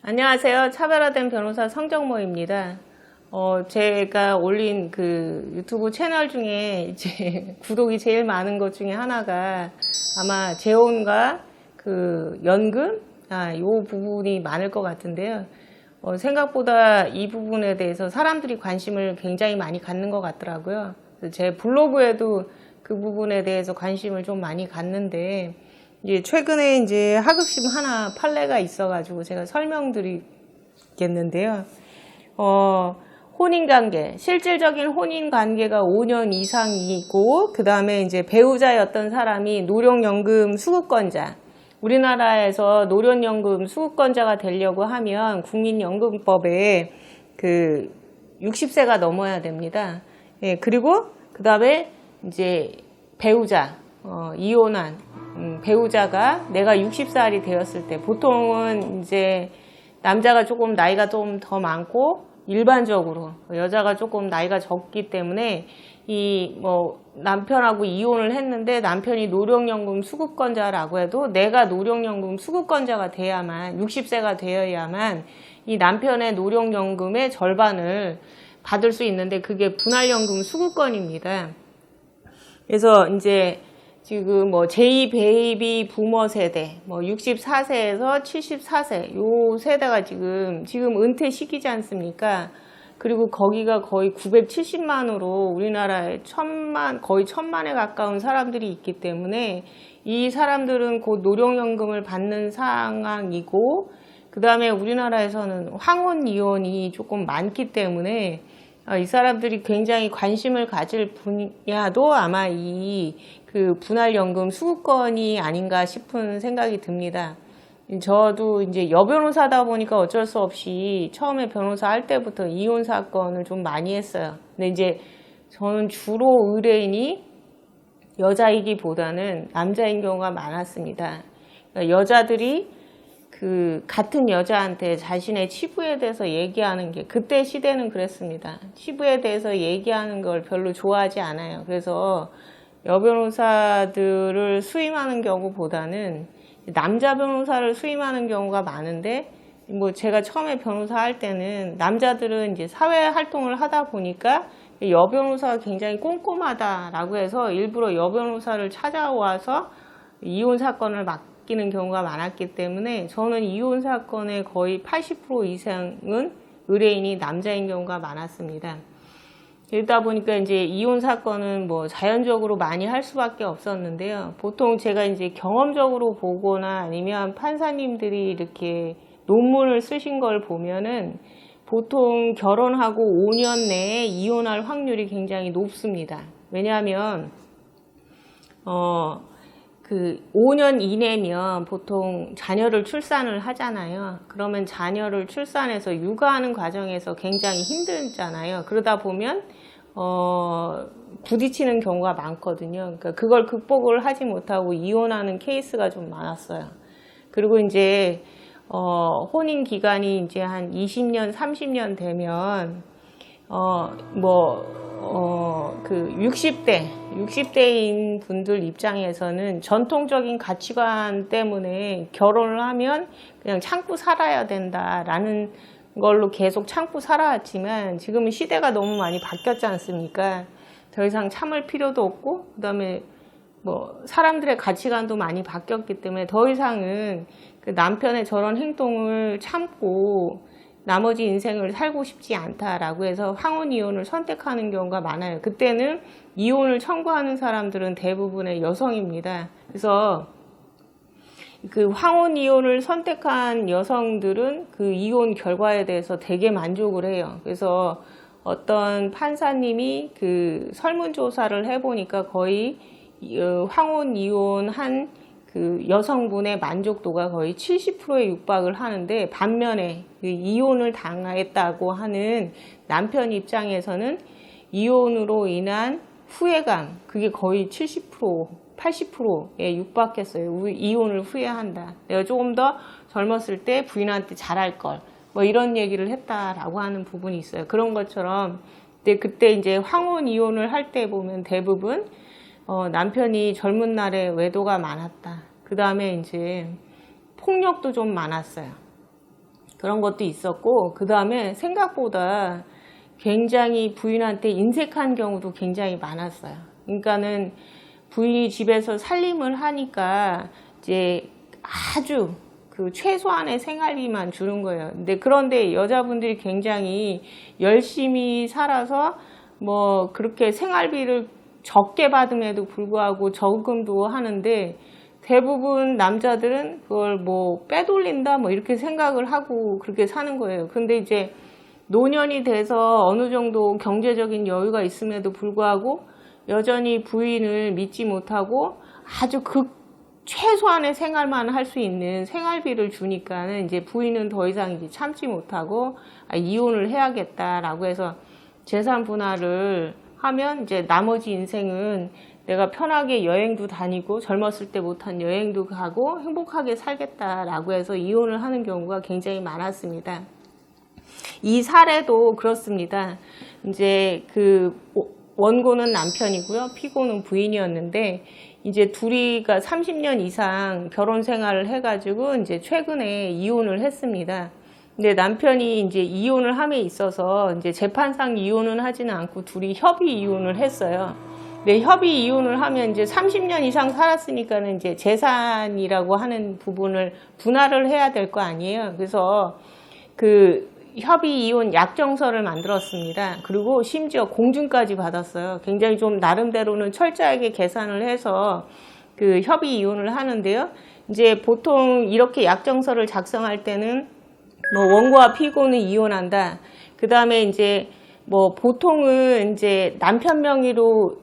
안녕하세요. 차별화된 변호사 성정모입니다. 제가 올린 그 유튜브 채널 중에 이제 구독이 제일 많은 것 중에 하나가 아마 재혼과 그 연금, 이 부분이 많을 것 같은데요. 생각보다 이 부분에 대해서 사람들이 관심을 굉장히 많이 갖는 것 같더라고요. 제 블로그에도 그 부분에 대해서 관심을 좀 많이 갖는데, 최근에 이제 하급심 하나 판례가 있어가지고 제가 설명드리겠는데요. 혼인관계, 실질적인 혼인관계가 5년 이상이고, 그 다음에 이제 배우자였던 사람이 노령연금 수급권자, 우리나라에서 노령연금 수급권자가 되려고 하면 국민연금법에 그 60세가 넘어야 됩니다. 그리고 그 다음에 이제 배우자, 이혼한 배우자가 내가 60살이 되었을 때, 보통은 이제 남자가 조금 나이가 좀 더 많고 일반적으로 여자가 조금 나이가 적기 때문에 남편하고 이혼을 했는데 남편이 노령연금 수급권자라고 해도 내가 노령연금 수급권자가 돼야만, 60세가 되어야만 이 남편의 노령연금의 절반을 받을 수 있는데, 그게 분할연금 수급권입니다. 그래서 이제 지금 제2 베이비 부머 세대, 64세에서 74세, 요 세대가 지금 은퇴 시기지 않습니까? 그리고 거기가 거의 970만으로 우리나라에 거의 1000만에 가까운 사람들이 있기 때문에 이 사람들은 곧 노령연금을 받는 상황이고, 그 다음에 우리나라에서는 황혼 이혼이 조금 많기 때문에 이 사람들이 굉장히 관심을 가질 분야도 아마 그 분할연금 수급권이 아닌가 싶은 생각이 듭니다. 저도 이제 여변호사다 보니까 어쩔 수 없이 처음에 변호사 할 때부터 이혼 사건을 좀 많이 했어요. 근데 이제 저는 주로 의뢰인이 여자이기보다는 남자인 경우가 많았습니다. 그러니까 여자들이 그 같은 여자한테 자신의 치부에 대해서 얘기하는 게, 그때 시대는 그랬습니다. 치부에 대해서 얘기하는 걸 별로 좋아하지 않아요. 그래서 여변호사들을 수임하는 경우보다는 남자 변호사를 수임하는 경우가 많은데, 제가 처음에 변호사 할 때는 남자들은 이제 사회 활동을 하다 보니까 여변호사가 굉장히 꼼꼼하다라고 해서 일부러 여변호사를 찾아와서 이혼 사건을 맡기는 경우가 많았기 때문에 저는 이혼 사건의 거의 80% 이상은 의뢰인이 남자인 경우가 많았습니다. 이러다 보니까 이제 이혼 사건은 자연적으로 많이 할 수밖에 없었는데요. 보통 제가 이제 경험적으로 보거나 아니면 판사님들이 이렇게 논문을 쓰신 걸 보면은 보통 결혼하고 5년 내에 이혼할 확률이 굉장히 높습니다. 왜냐하면 그 5년 이내면 보통 자녀를 출산을 하잖아요. 그러면 자녀를 출산해서 육아하는 과정에서 굉장히 힘들잖아요. 그러다 보면 부딪히는 경우가 많거든요. 그러니까 그걸 극복을 하지 못하고 이혼하는 케이스가 좀 많았어요. 그리고 이제 혼인 기간이 이제 한 20년, 30년 되면 그 60대인 분들 입장에서는 전통적인 가치관 때문에 결혼을 하면 그냥 참고 살아야 된다라는 걸로 계속 참고 살아왔지만, 지금은 시대가 너무 많이 바뀌었지 않습니까? 더 이상 참을 필요도 없고, 그 다음에 사람들의 가치관도 많이 바뀌었기 때문에 더 이상은 그 남편의 저런 행동을 참고 나머지 인생을 살고 싶지 않다라고 해서 황혼 이혼을 선택하는 경우가 많아요. 그때는 이혼을 청구하는 사람들은 대부분의 여성입니다. 그래서 그 황혼 이혼을 선택한 여성들은 그 이혼 결과에 대해서 되게 만족을 해요. 그래서 어떤 판사님이 그 설문조사를 해보니까 거의 황혼 이혼한 그 여성분의 만족도가 거의 70%에 육박을 하는데, 반면에 그 이혼을 당했다고 하는 남편 입장에서는 이혼으로 인한 후회감, 그게 거의 70%, 80%에 육박했어요. 이혼을 후회한다. 내가 조금 더 젊었을 때 부인한테 잘할 걸. 이런 얘기를 했다라고 하는 부분이 있어요. 그런 것처럼 그때 이제 황혼 이혼을 할 때 보면 대부분 남편이 젊은 날에 외도가 많았다. 그 다음에 이제 폭력도 좀 많았어요. 그런 것도 있었고, 그 다음에 생각보다 굉장히 부인한테 인색한 경우도 굉장히 많았어요. 그러니까는 부인이 집에서 살림을 하니까 이제 아주 그 최소한의 생활비만 주는 거예요. 그런데 여자분들이 굉장히 열심히 살아서 뭐 그렇게 생활비를 적게 받음에도 불구하고 저금도 하는데, 대부분 남자들은 그걸 뭐 빼돌린다 뭐 이렇게 생각을 하고 그렇게 사는 거예요. 근데 이제 노년이 돼서 어느 정도 경제적인 여유가 있음에도 불구하고 여전히 부인을 믿지 못하고 아주 최소한의 생활만 할 수 있는 생활비를 주니까는 이제 부인은 더 이상 이제 참지 못하고 이혼을 해야겠다라고 해서 재산 분할을 하면 이제 나머지 인생은 내가 편하게 여행도 다니고 젊었을 때 못한 여행도 가고 행복하게 살겠다라고 해서 이혼을 하는 경우가 굉장히 많았습니다. 이 사례도 그렇습니다. 이제 그 원고는 남편이고요, 피고는 부인이었는데 이제 둘이가 30년 이상 결혼 생활을 해가지고 이제 최근에 이혼을 했습니다. 근데 남편이 이제 이혼을 함에 있어서 이제 재판상 이혼은 하지는 않고 둘이 협의 이혼을 했어요. 근데 협의 이혼을 하면 이제 30년 이상 살았으니까는 이제 재산이라고 하는 부분을 분할을 해야 될 거 아니에요. 그래서 그 협의 이혼 약정서를 만들었습니다. 그리고 심지어 공증까지 받았어요. 굉장히 좀 나름대로는 철저하게 계산을 해서 그 협의 이혼을 하는데요. 이제 보통 이렇게 약정서를 작성할 때는 뭐 원고와 피고는 이혼한다. 그 다음에 이제 뭐 보통은 이제 남편 명의로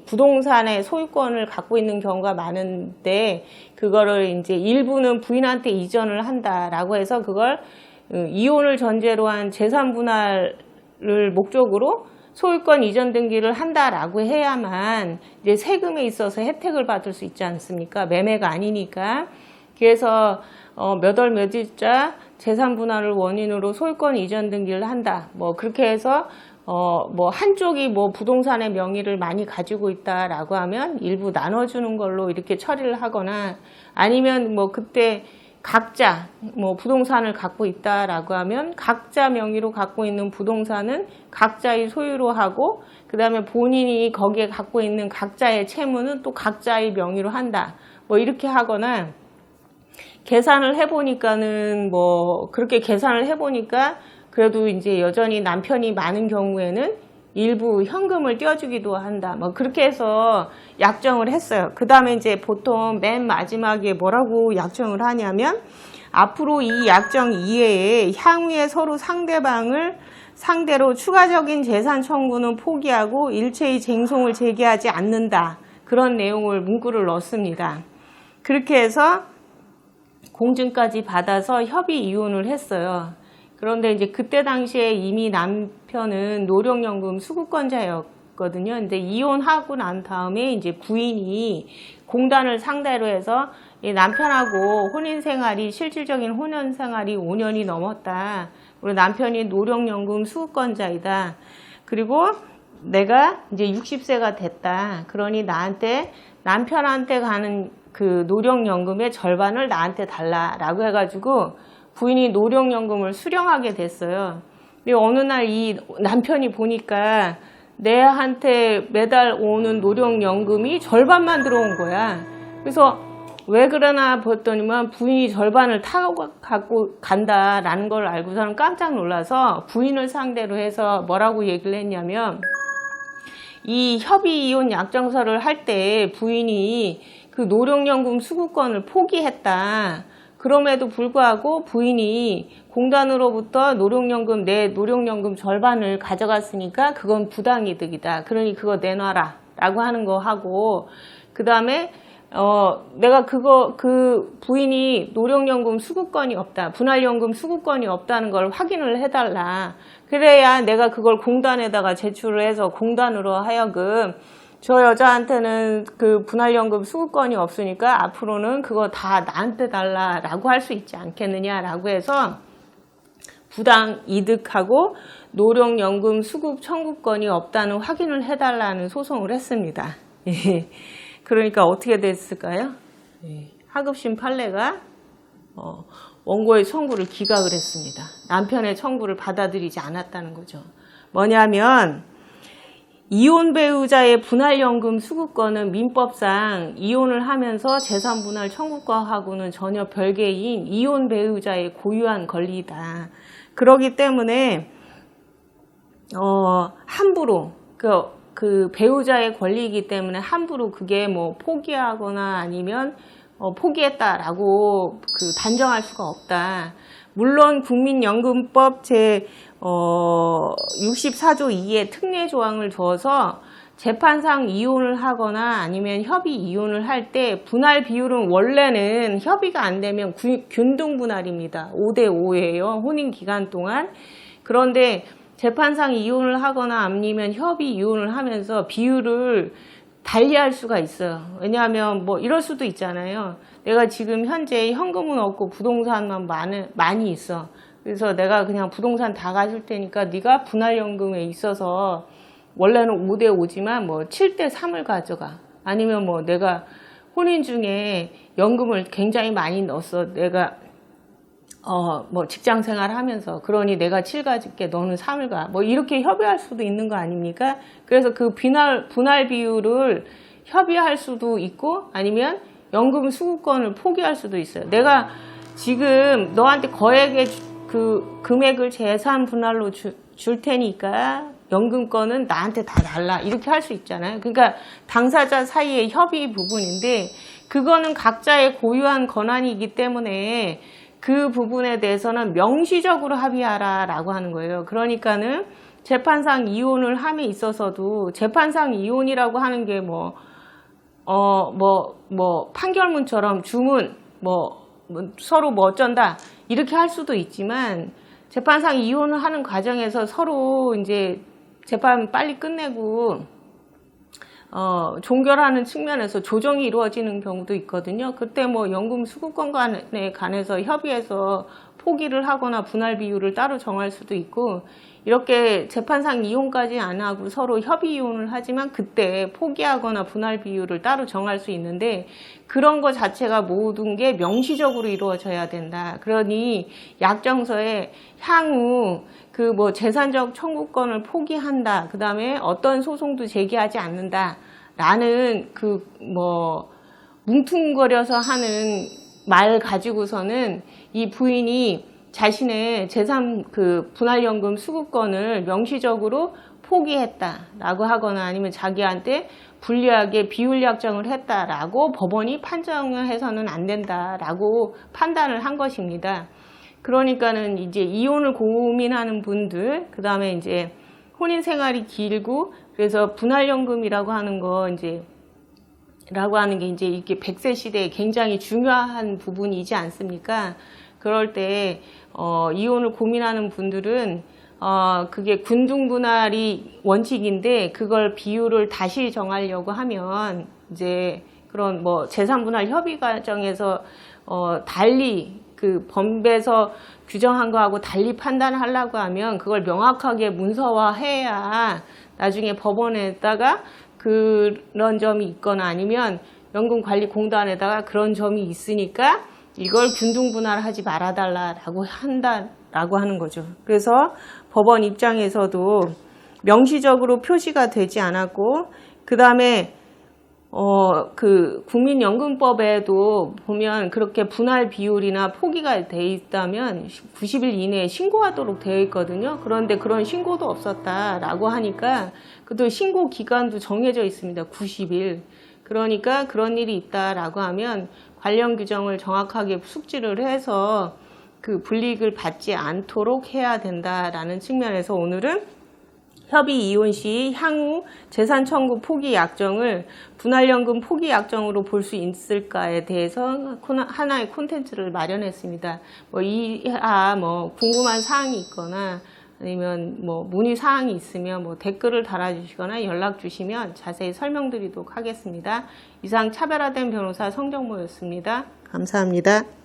부동산의 소유권을 갖고 있는 경우가 많은데, 그거를 이제 일부는 부인한테 이전을 한다라고 해서 그걸 이혼을 전제로 한 재산 분할을 목적으로 소유권 이전 등기를 한다라고 해야만 이제 세금에 있어서 혜택을 받을 수 있지 않습니까? 매매가 아니니까. 그래서 몇 월 며칠자 재산 분할을 원인으로 소유권 이전 등기를 한다. 뭐 그렇게 해서 뭐 한쪽이 뭐 부동산의 명의를 많이 가지고 있다라고 하면 일부 나눠주는 걸로 이렇게 처리를 하거나, 아니면 뭐 그때 각자 뭐 부동산을 갖고 있다라고 하면 각자 명의로 갖고 있는 부동산은 각자의 소유로 하고, 그 다음에 본인이 거기에 갖고 있는 각자의 채무는 또 각자의 명의로 한다. 뭐 이렇게 하거나, 계산을 해보니까는 뭐 그렇게 계산을 해보니까 그래도 이제 여전히 남편이 많은 경우에는 일부 현금을 떼어주기도 한다. 뭐 그렇게 해서 약정을 했어요. 그 다음에 이제 보통 맨 마지막에 뭐라고 약정을 하냐면, 앞으로 이 약정 이외에 향후에 서로 상대방을 상대로 추가적인 재산 청구는 포기하고 일체의 쟁송을 제기하지 않는다. 그런 내용을 문구를 넣습니다. 그렇게 해서 공증까지 받아서 협의 이혼을 했어요. 그런데 이제 그때 당시에 이미 남편은 노령연금 수급권자였거든요. 근데 이혼하고 난 다음에 이제 부인이 공단을 상대로 해서 이 남편하고 실질적인 혼인 생활이 5년이 넘었다. 그리고 남편이 노령연금 수급권자이다. 그리고 내가 이제 60세가 됐다. 그러니 남편한테 가는 그 노령연금의 절반을 나한테 달라라고 해가지고 부인이 노령연금을 수령하게 됐어요. 근데 어느 날 이 남편이 보니까 내한테 매달 오는 노령연금이 절반만 들어온 거야. 그래서 왜 그러나 봤더니만 부인이 절반을 타고 갖고 간다라는 걸 알고서는 깜짝 놀라서 부인을 상대로 해서 뭐라고 얘기를 했냐면, 이 협의 이혼 약정서를 할 때 부인이 그 노령연금 수급권을 포기했다. 그럼에도 불구하고 부인이 공단으로부터 내 노령연금 절반을 가져갔으니까 그건 부당이득이다. 그러니 그거 내놔라 라고 하는 거 하고, 그 다음에 내가 그 부인이 노령연금 수급권이 없다, 분할연금 수급권이 없다는 걸 확인을 해달라. 그래야 내가 그걸 공단에다가 제출을 해서 공단으로 하여금 저 여자한테는 그 분할연금 수급권이 없으니까 앞으로는 그거 다 나한테 달라라고 할 수 있지 않겠느냐라고 해서 부당 이득하고 노령연금 수급 청구권이 없다는 확인을 해달라는 소송을 했습니다. 그러니까 어떻게 됐을까요? 하급심 판례가 원고의 청구를 기각을 했습니다. 남편의 청구를 받아들이지 않았다는 거죠. 뭐냐면 이혼 배우자의 분할연금 수급권은 민법상 이혼을 하면서 재산분할 청구권하고는 전혀 별개인 이혼 배우자의 고유한 권리다. 그렇기 때문에 함부로 그 배우자의 권리이기 때문에 함부로 그게 뭐 포기하거나 아니면 포기했다라고 단정할 수가 없다. 물론 국민연금법 제 64조 2에 특례 조항을 둬서 재판상 이혼을 하거나 아니면 협의 이혼을 할 때 분할 비율은 원래는 협의가 안 되면 균등 분할입니다. 5대5예요. 혼인 기간 동안. 그런데 재판상 이혼을 하거나 아니면 협의 이혼을 하면서 비율을 달리할 수가 있어요. 왜냐하면 뭐 이럴 수도 있잖아요. 내가 지금 현재 현금은 없고 부동산만 많이 있어. 그래서 내가 그냥 부동산 다 가질 테니까 네가 분할연금에 있어서 원래는 5대5지만 뭐 7대3을 가져가. 아니면 뭐 내가 혼인 중에 연금을 굉장히 많이 넣었어. 내가 뭐 직장 생활 하면서 그러니 내가 7 가질게 너는 3을 가. 뭐 이렇게 협의할 수도 있는 거 아닙니까? 그래서 그 분할 비율을 협의할 수도 있고 아니면 연금 수급권을 포기할 수도 있어요. 내가 지금 너한테 거액의 그 금액을 재산 분할로 줄 테니까 연금권은 나한테 다 달라. 이렇게 할 수 있잖아요. 그러니까 당사자 사이의 협의 부분인데 그거는 각자의 고유한 권한이기 때문에 그 부분에 대해서는 명시적으로 합의하라라고 하는 거예요. 그러니까는 재판상 이혼을 함에 있어서도 재판상 이혼이라고 하는 게 판결문처럼 주문 서로 뭐 어쩐다 이렇게 할 수도 있지만 재판상 이혼을 하는 과정에서 서로 이제 재판 빨리 끝내고 종결하는 측면에서 조정이 이루어지는 경우도 있거든요. 그때 뭐 연금 수급권에 관해서 협의해서 포기를 하거나 분할 비율을 따로 정할 수도 있고 이렇게 재판상 이혼까지 안 하고 서로 협의 이혼을 하지만 그때 포기하거나 분할 비율을 따로 정할 수 있는데 그런 거 자체가 모든 게 명시적으로 이루어져야 된다. 그러니 약정서에 향후 그 뭐 재산적 청구권을 포기한다. 그 다음에 어떤 소송도 제기하지 않는다. 라는 그 뭐 뭉퉁거려서 하는 말 가지고서는 이 부인이 자신의 재산 그 분할연금 수급권을 명시적으로 포기했다라고 하거나 아니면 자기한테 불리하게 비율 약정을 했다라고 법원이 판정해서는 안 된다라고 판단을 한 것입니다. 그러니까는 이제 이혼을 고민하는 분들, 그 다음에 이제 혼인 생활이 길고 그래서 분할연금이라고 하는 거 이제 이게 100세 시대에 굉장히 중요한 부분이지 않습니까? 그럴 때 이혼을 고민하는 분들은 그게 균등분할이 원칙인데 그걸 비율을 다시 정하려고 하면 이제 그런 뭐 재산분할 협의 과정에서 달리 그 법에서 규정한 거하고 달리 판단하려고 하면 그걸 명확하게 문서화해야 나중에 법원에다가 그런 점이 있거나 아니면 연금관리공단에다가 그런 점이 있으니까 이걸 균등분할하지 말아달라고 한다라고 하는 거죠. 그래서 법원 입장에서도 명시적으로 표시가 되지 않았고 그 다음에 그 국민연금법에도 보면 그렇게 분할 비율이나 포기가 돼 있다면 90일 이내에 신고하도록 되어 있거든요. 그런데 그런 신고도 없었다라고 하니까 또 신고 기간도 정해져 있습니다. 90일. 그러니까 그런 일이 있다라고 하면 관련 규정을 정확하게 숙지를 해서 그 불이익을 받지 않도록 해야 된다라는 측면에서 오늘은 협의 이혼 시 향후 재산 청구 포기 약정을 분할연금 포기 약정으로 볼 수 있을까에 대해서 하나의 콘텐츠를 마련했습니다. 이하 궁금한 사항이 있거나 아니면 문의 사항이 있으면 댓글을 달아주시거나 연락 주시면 자세히 설명드리도록 하겠습니다. 이상 차별화된 변호사 성정모였습니다. 감사합니다.